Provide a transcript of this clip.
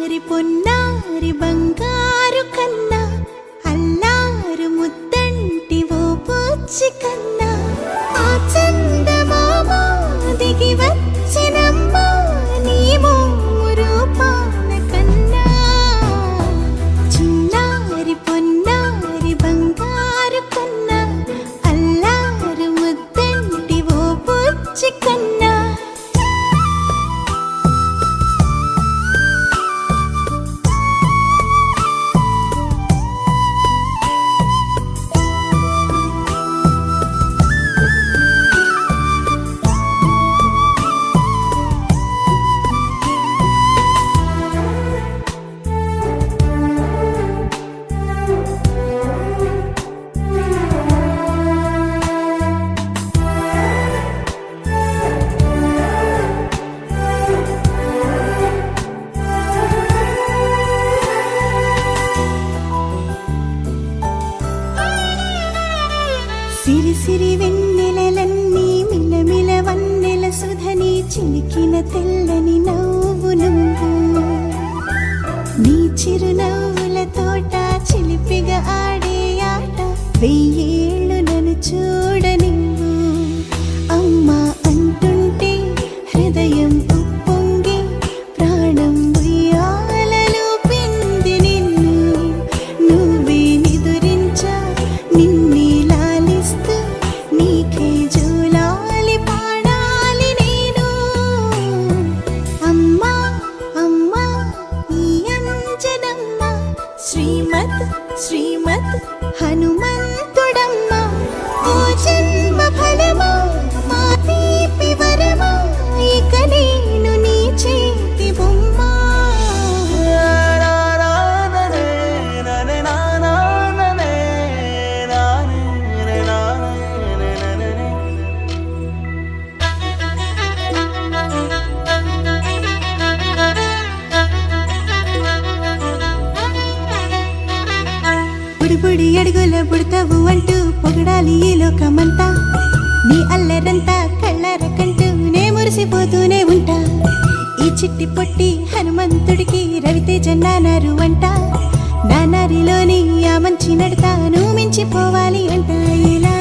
చిన్నారి పొన్నారి బంగారు కన్నా అల్లారు ముద్దంటి ఓ పూచి కన్నా ఆ చందమామ దిగి వచ్చినమ్మ నీ మోము రూపాన కన్నా చిన్నారి పొన్నారి బంగారు కన్నా అల్లారు ముద్దంటి ఓ పూచి కన్నా సిరి సిరి వెన్నెలలన్నీ మిలమిల వన్నెల సుధని చిలికిన తెల్లని నవ్వు నువ్వు నీ చిరునవ్వుల తోట చిలిపిగా ఆడే ఆట వెయ్యేళ్ళు నన్ను చూడ నువ్వు అమ్మా అంటుంటే హృదయం ఉప్పొంగి ప్రాణం ఉయ్యాలలో పిండి నిన్ను నువ్వే నిదురించా నిన్నే నీకే జూలాలి పాడాలి నేను అమ్మా అమ్మా ఈ అంజనమ్మ శ్రీమత్ శ్రీమత్ హనుమంతుడమ్మ ఓ జన్మ ఫలమా మా తీపి వరమా ఇక నేను నీ చేతి బొమ్మ బుడి అడుగుల బుడతావు అంటూ పొగడాలి ఈ లోకమంతా నీ అల్లరంతా కళ్ళరకంటూ నే మురిసిపోతూనే ఉంటా ఈ చిట్టి పొట్టి హనుమంతుడికి రవితేజ నానారు అంట నానారిలోని ఆ మంచి నడతా నువ్వు మించిపోవాలి అంట ఇలా